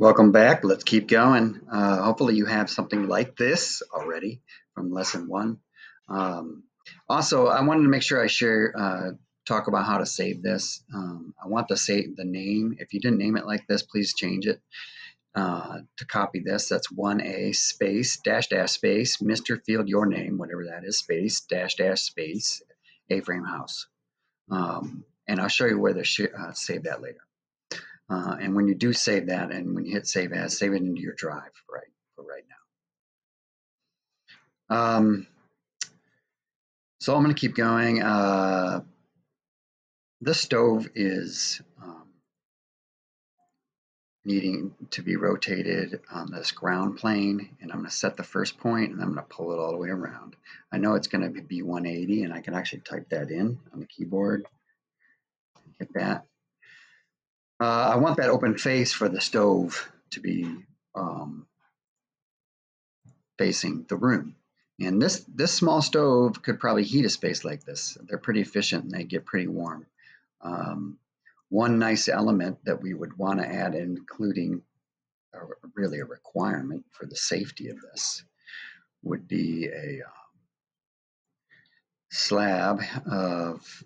Welcome back. Let's keep going. Hopefully you have something like this already from lesson one. Also, I wanted to make sure I talk about how to save this. I want to save the name. If you didn't name it like this, please change it. To copy this, that's 1A space, dash dash space, Mr. Field, your name, whatever that is, space, dash dash space, A-frame house. And I'll show you where to save that later. And when you do save that, and when you hit save as, save it into your drive for right now. So I'm going to keep going. This stove is needing to be rotated on this ground plane, and I'm going to set the first point, and I'm going to pull it all the way around. I know it's going to be 180, and I can actually type that in on the keyboard. Hit that. I want that open face for the stove to be facing the room. And this small stove could probably heat a space like this. They're pretty efficient and they get pretty warm. One nice element that we would want to add, including really a requirement for the safety of this, would be a slab of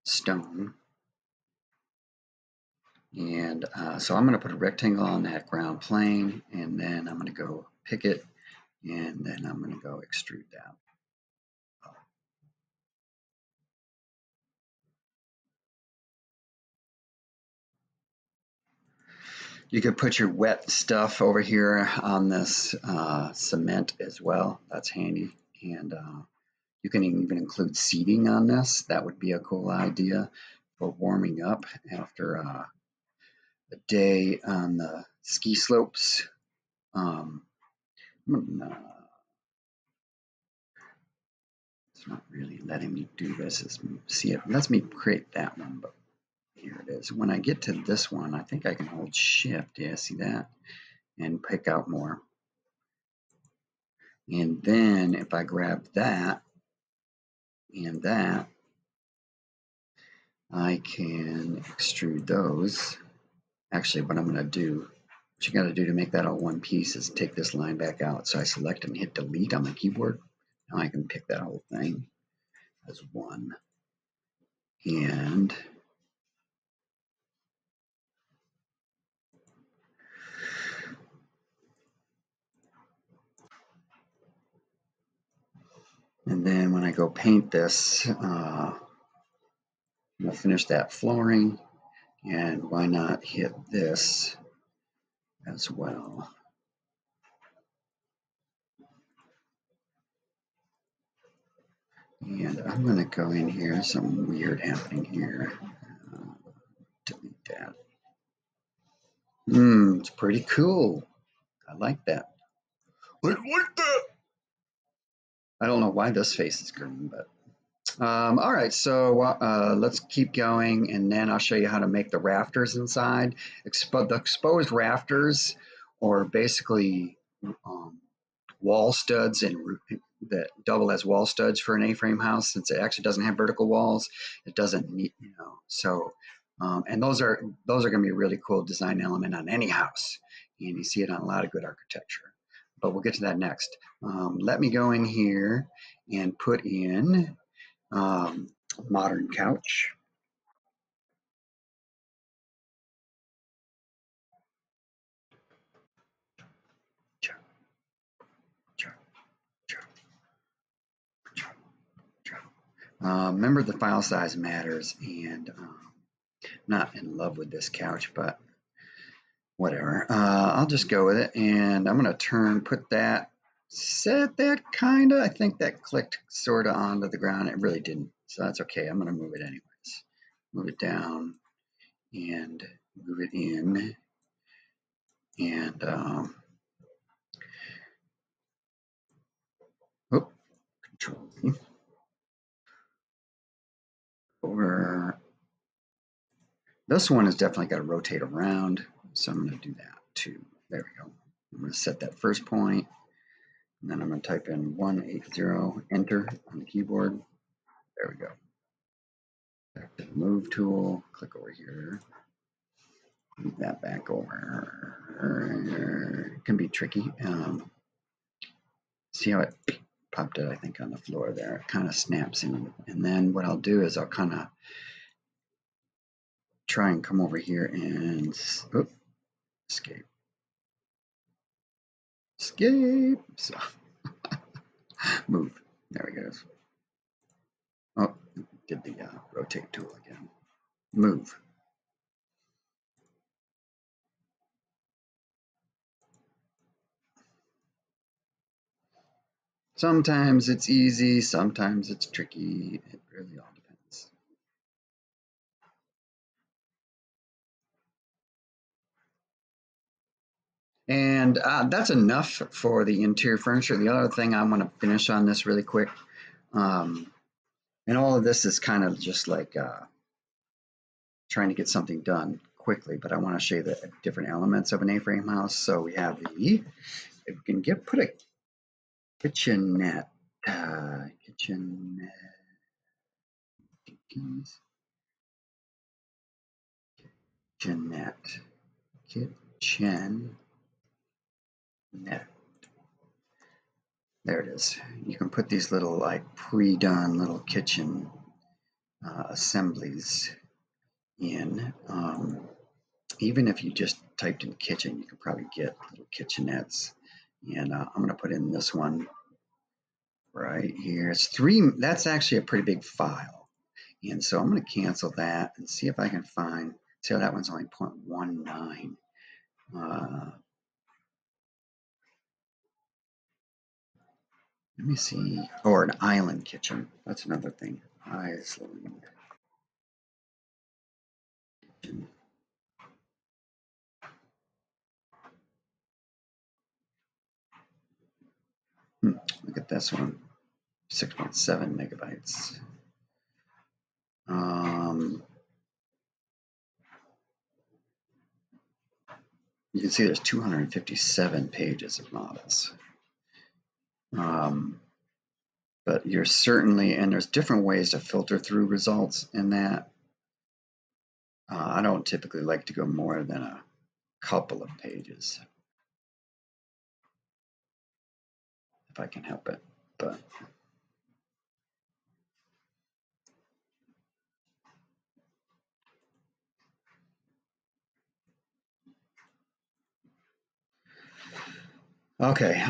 stone. And so I'm going to put a rectangle on that ground plane, and then I'm going to go pick it, and then I'm going to go extrude that. You could put your wet stuff over here on this cement as well. That's handy. And you can even include seating on this. That would be a cool idea for warming up after a day on the ski slopes. It's not really letting me do this. See, it lets me create that one, but here it is. When I get to this one, I think I can hold shift. Yeah, see that? And pick out more. And then if I grab that and that, I can extrude those. Actually, what I'm going to do, what you got to do to make that all one piece is take this line back out. So I select and hit delete on my keyboard. Now I can pick that whole thing as one. And then when I go paint this, I'm going to finish that flooring. And why not hit this as well? And I'm going to go in here, something weird happening here. Delete that. It's pretty cool. I like that. I like that. I don't know why this face is green, but all right. So let's keep going, and then I'll show you how to make the rafters inside. The exposed rafters, or basically wall studs that double as wall studs for an A-frame house, since it actually doesn't have vertical walls. It doesn't need, so. And those are going to be a really cool design element on any house, and you see it on a lot of good architecture. But we'll get to that next. Let me go in here and put in modern couch. Remember, the file size matters, and I'm not in love with this couch, but whatever. I'll just go with it, and I'm going to set that kind of. I think that clicked sort of onto the ground. It really didn't, so that's okay. I'm going to move it anyways. Move it down and move it in, and Control V. Over. This one has definitely got to rotate around, so I'm going to do that too. There we go. I'm going to set that first point, and then I'm going to type in 180, enter on the keyboard. There we go. Back to the move tool, click over here. Move that back over. It can be tricky. See how it popped it, I think, on the floor there. It kind of snaps in. And then what I'll do is I'll kind of try and come over here and escape. Escape. So move. There we go. Oh, did the rotate tool again. Move. Sometimes it's easy, sometimes it's tricky. It really all depends. And that's enough for the interior furniture. The other thing I want to finish on this really quick, and all of this is kind of just like trying to get something done quickly, but I want to show you the different elements of an A-frame house. So we have the, if we can put a kitchenette, kitchenette, kitchenette. There it is. You can put these little like pre-done little kitchen assemblies in. Even if you just typed in kitchen, you can probably get little kitchenettes. And I'm going to put in this one right here. It's 3. That's actually a pretty big file. And so I'm going to cancel that and see if I can find, see how that one's only 0.19. Let me see. Or an island kitchen. That's another thing. Island kitchen. Look at this one. 6.7 megabytes. You can see there's 257 pages of models. But you're certainly, and there's different ways to filter through results in that. I don't typically like to go more than a couple of pages if I can help it, but okay.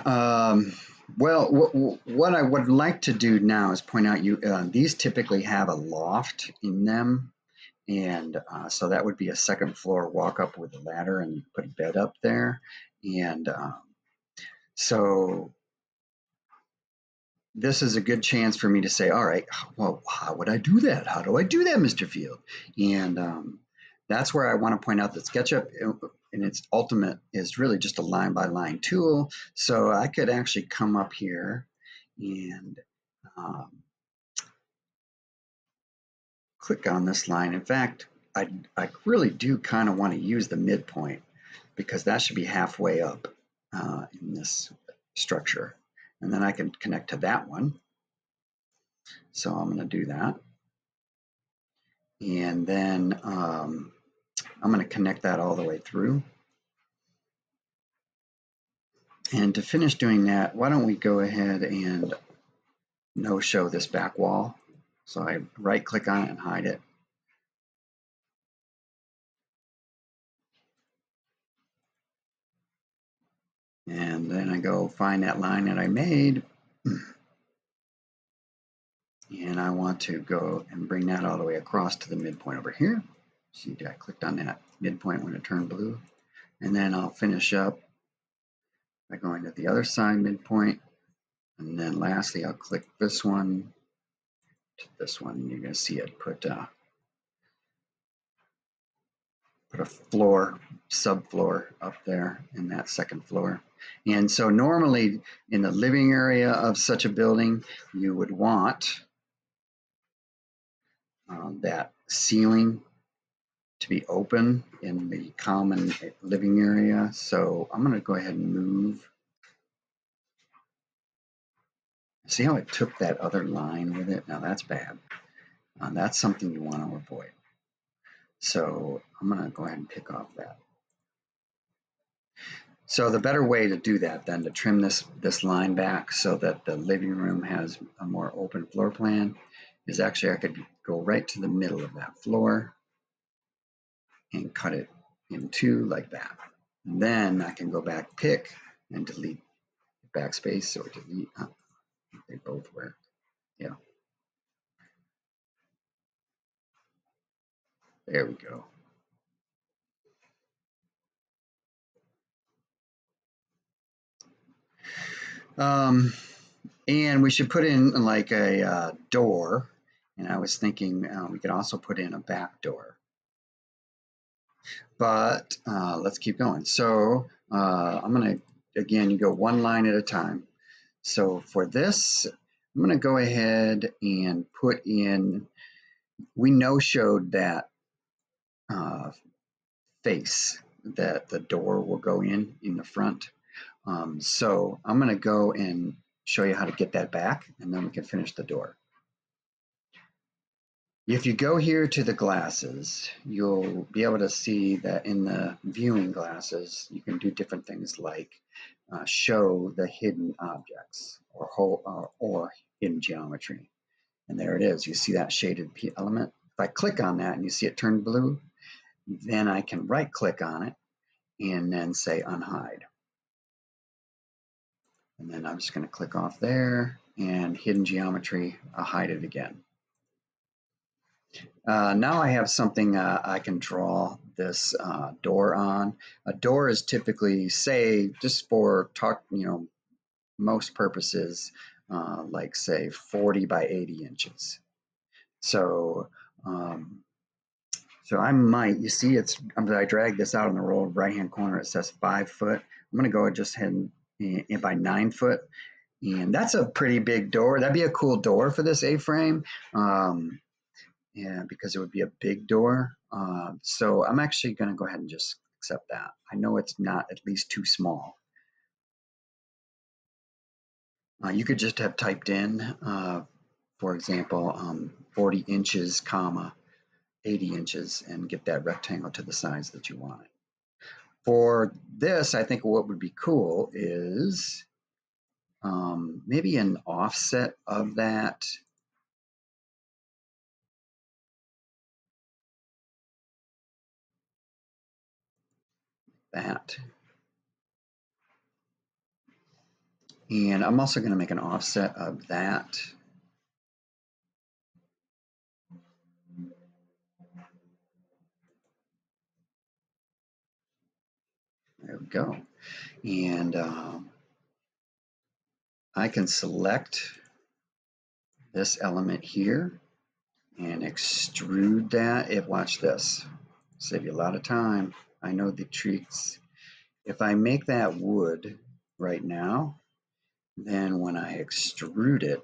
Well, what I would like to do now is point out these typically have a loft in them. And so that would be a second floor walk up with a ladder, and you put a bed up there. And so this is a good chance for me to say, all right, well, how would I do that? How do I do that, Mr. Field? And that's where I want to point out that SketchUp in its ultimate is really just a line by line tool. So I could actually come up here and click on this line. In fact, I really do kind of want to use the midpoint because that should be halfway up in this structure. And then I can connect to that one. So I'm going to do that. And then I'm going to connect that all the way through. And to finish doing that, why don't we go ahead and no show this back wall. So I right click on it and hide it. And then I go find that line that I made. And I want to go and bring that all the way across to the midpoint over here. See, I clicked on that midpoint when it turned blue. And then I'll finish up by going to the other side midpoint. And then lastly, I'll click this one to this one. You're going to see it put a floor, subfloor up there in that second floor. And so normally in the living area of such a building, you would want that ceiling to be open in the common living area. So I'm going to go ahead and move. See how it took that other line with it? Now that's bad. That's something you want to avoid. So I'm going to go ahead and pick off that. So the better way to do that than to trim this line back so that the living room has a more open floor plan is actually I could go right to the middle of that floor and cut it in two like that. And then I can go back, pick, and delete backspace or delete. They both work. Yeah. There we go. And we should put in like a door. And I was thinking we could also put in a back door. But let's keep going. So I'm going to, again, you go one line at a time. So for this, I'm going to go ahead and put in, we no-showed that face that the door will go in the front. So I'm going to go and show you how to get that back, and then we can finish the door. If you go here to the glasses, you'll be able to see that in the viewing glasses, you can do different things like show the hidden objects or hidden geometry. And there it is. You see that shaded element? If I click on that and you see it turn blue, then I can right click on it and then say unhide. And then I'm just going to click off there and hidden geometry, I'll hide it again. Now I have something I can draw this door on. A door is typically, say, just for most purposes, like say 40 by 80 inches. So, so I might, you see, I drag this out in the roll right-hand corner. It says 5 foot. I'm going to go just ahead and by 9 foot. And that's a pretty big door. That'd be a cool door for this A-frame. Yeah, because it would be a big door. So I'm actually going to go ahead and just accept that. I know it's not at least too small. You could just have typed in, for example, 40 inches, comma, 80 inches, and get that rectangle to the size that you want it. For this, I think what would be cool is maybe an offset of that. And I'm also going to make an offset of that. There we go. And I can select this element here and extrude that. Watch this. Save you a lot of time. I know the tricks. If I make that wood right now, then when I extrude it,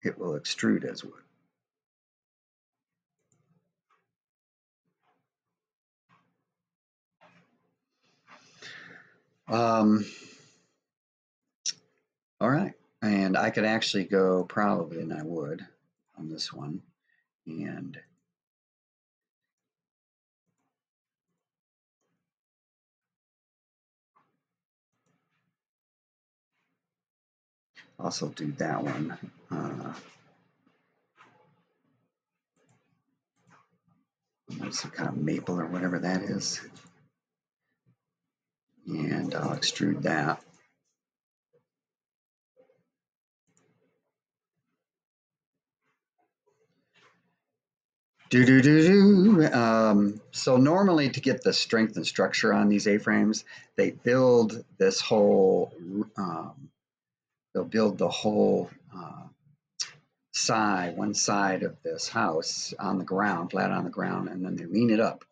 it will extrude as wood. All right, and I could actually go probably, and I would, on this one, and also do that one. Some kind of maple or whatever that is. And I'll extrude that. So normally to get the strength and structure on these A-frames, they build this whole, they'll build the whole one side of this house on the ground, flat on the ground, and then they lean it up.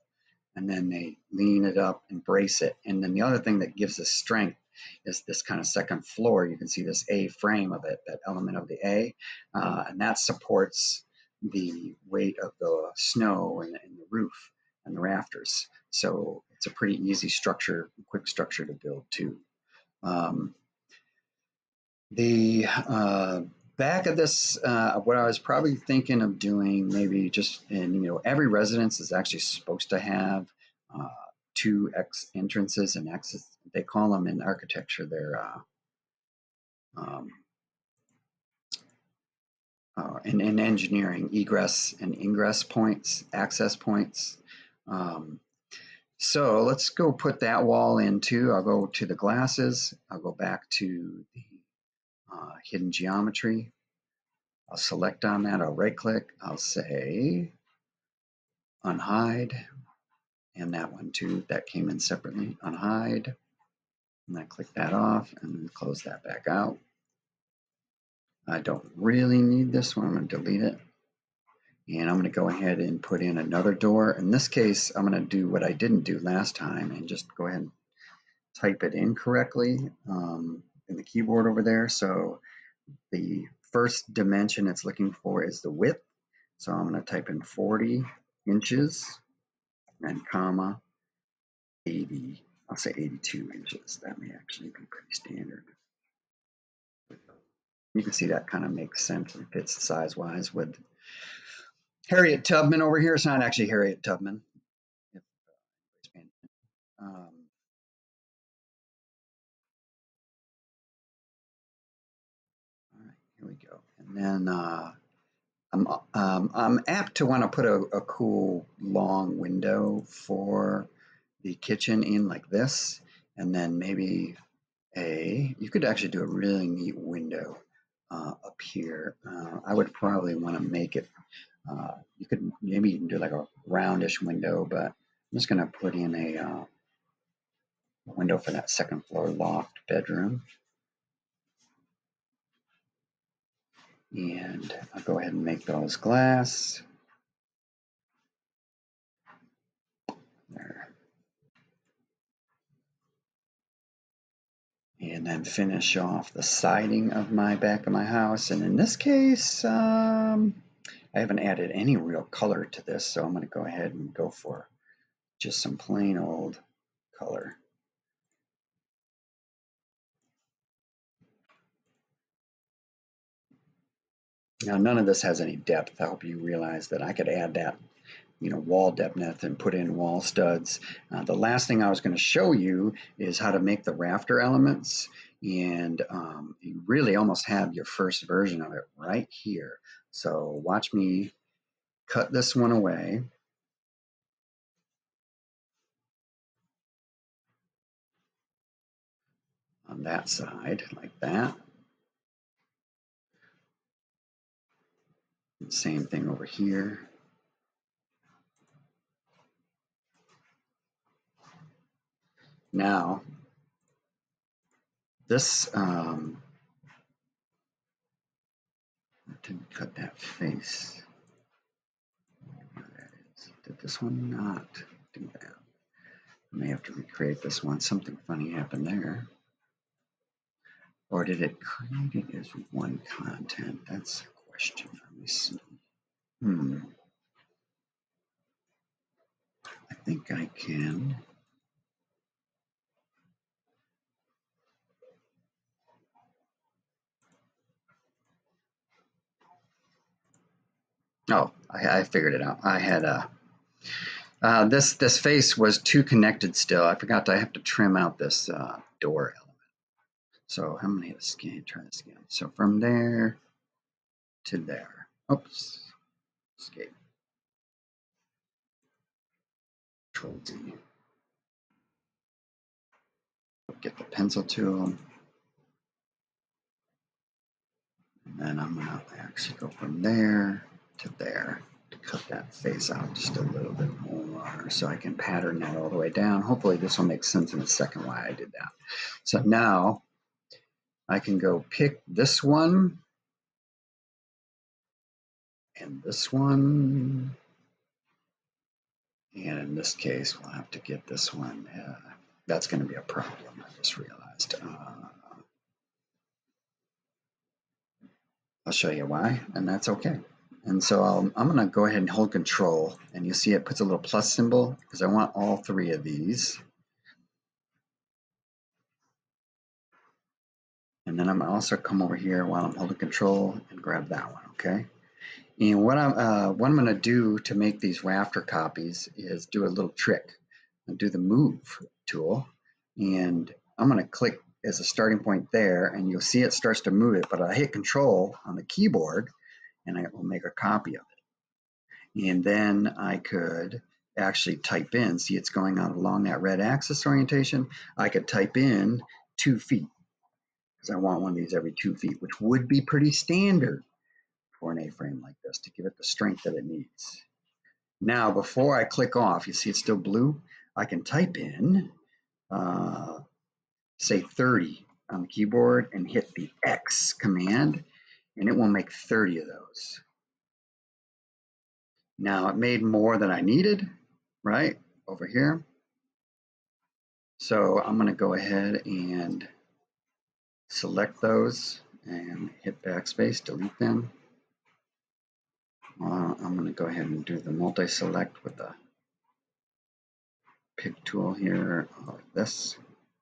And then they lean it up and brace it. And then the other thing that gives us strength is this kind of second floor. You can see this A frame of it, that element of the A, and that supports the weight of the snow and the roof and the rafters. So it's a pretty easy structure, quick structure to build too. back of this, what I was probably thinking of doing, maybe just in, every residence is actually supposed to have uh, two entrances and exits. They call them in architecture. They're um, in engineering, egress and ingress points, access points. Um, so let's go put that wall in too. I'll go to the glasses. I'll go back to the hidden geometry. I'll select on that. I'll right click. I'll say unhide. And that one too, that came in separately. Unhide. And I click that off and then close that back out. I don't really need this one. I'm going to delete it. And I'm going to go ahead and put in another door. In this case, I'm going to do what I didn't do last time and just go ahead and type it in correctly in the keyboard over there. So the first dimension it's looking for is the width. So I'm going to type in 40 inches and comma 80. I'll say 82 inches. That may actually be pretty standard. You can see that kind of makes sense and fits size-wise with Harriet Tubman over here. It's not actually Harriet Tubman. All right, here we go. And then I'm apt to want to put a cool long window for the kitchen in like this, and then maybe you could actually do a really neat window up here. I would probably want to make it, you could maybe you can do like a roundish window, but I'm just going to put in a window for that second floor loft bedroom. And I'll go ahead and make those glass. There. And then finish off the siding of my back of my house. And in this case, I haven't added any real color to this, so I'm going to go ahead and go for just some plain old color. Now, none of this has any depth. I hope you realize that I could add that, wall depth and put in wall studs. The last thing I was going to show you is how to make the rafter elements. And you really almost have your first version of it right here. So watch me cut this one away. On that side, like that. And same thing over here. Now, this, didn't cut that face. Where that is. Did this one not do that? I may have to recreate this one. Something funny happened there. Or did it create it as one content? That's a question. Let me see. I think I can. Oh, I figured it out. I had this face was too connected still. I forgot I have to trim out this door element. So I'm gonna hit scan, try this again. So from there to there. Oops. Escape. Control D. Get the pencil tool. And then I'm gonna actually go from there to there to cut that face out just a little bit more so I can pattern that all the way down. Hopefully this will make sense in a second why I did that. So now I can go pick this one and this one. And in this case, we'll have to get this one. That's going to be a problem, I just realized. I'll show you why, and that's okay. And so I'm going to go ahead and hold control, and you see it puts a little plus symbol because I want all three of these. And then I'm also come over here while I'm holding control and grab that one, okay? And what I'm going to do to make these rafter copies is do a little trick. I'll do the move tool, and I'm going to click as a starting point there, and you'll see it starts to move it, but I hit control on the keyboard and I will make a copy of it. And then I could actually type in, see it's going on along that red axis orientation. I could type in 2 feet because I want one of these every 2 feet, which would be pretty standard for an A-frame like this to give it the strength that it needs. Now, before I click off, you see it's still blue, I can type in, say 30 on the keyboard and hit the X command, and it will make 30 of those. Now, it made more than I needed, right, over here. So I'm going to go ahead and select those and hit backspace, delete them. I'm going to go ahead and do the multi-select with the pick tool here, like this.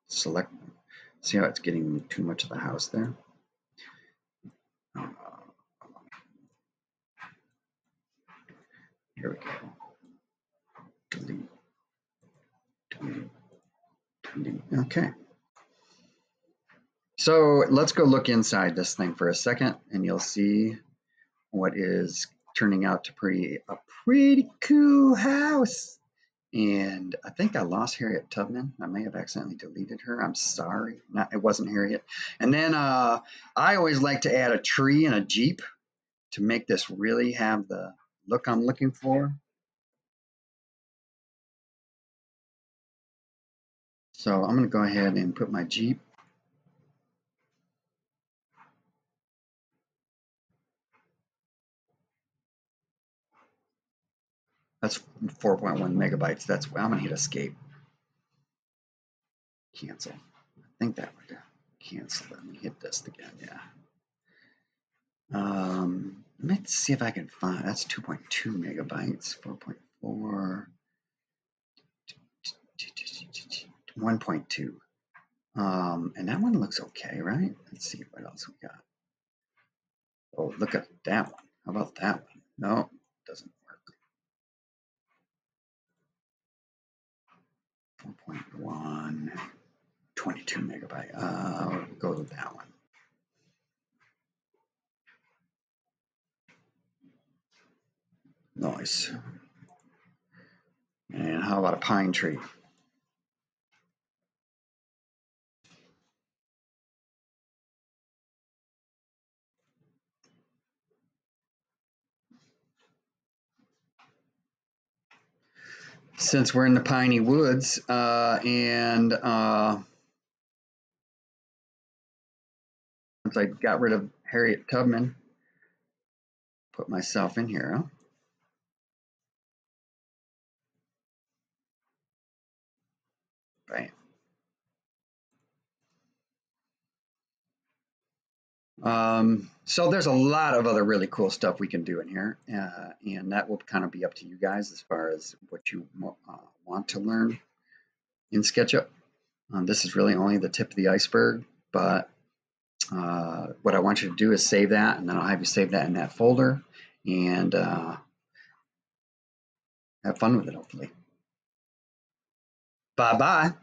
Select, see how it's getting too much of the house there? Here we go. Delete, delete, delete. Okay. So let's go look inside this thing for a second, and you'll see what is turning out to a pretty cool house. And I think I lost Harriet Tubman. I may have accidentally deleted her. I'm sorry. No, it wasn't Harriet. And then I always like to add a tree and a Jeep to make this really have the look I'm looking for. So I'm going to go ahead and put my Jeep. That's 4.1 megabytes. That's, I'm going to hit escape. Cancel. I think that would cancel. Let me hit this again. Yeah. Let's see if I can find, that's 2.2 megabytes, 4.4, 1.2. And that one looks okay, right? Let's see what else we got. Oh, look at that one. How about that one? No, doesn't work. 4.1, 22 megabyte. I'll go with that one. Nice. And how about a pine tree? Since we're in the piney woods, and once I got rid of Harriet Tubman, put myself in here, huh? Bam. So there's a lot of other really cool stuff we can do in here, and that will kind of be up to you guys as far as what you want to learn in SketchUp. This is really only the tip of the iceberg, but what I want you to do is save that, and then I'll have you save that in that folder, and have fun with it, hopefully. Bye-bye.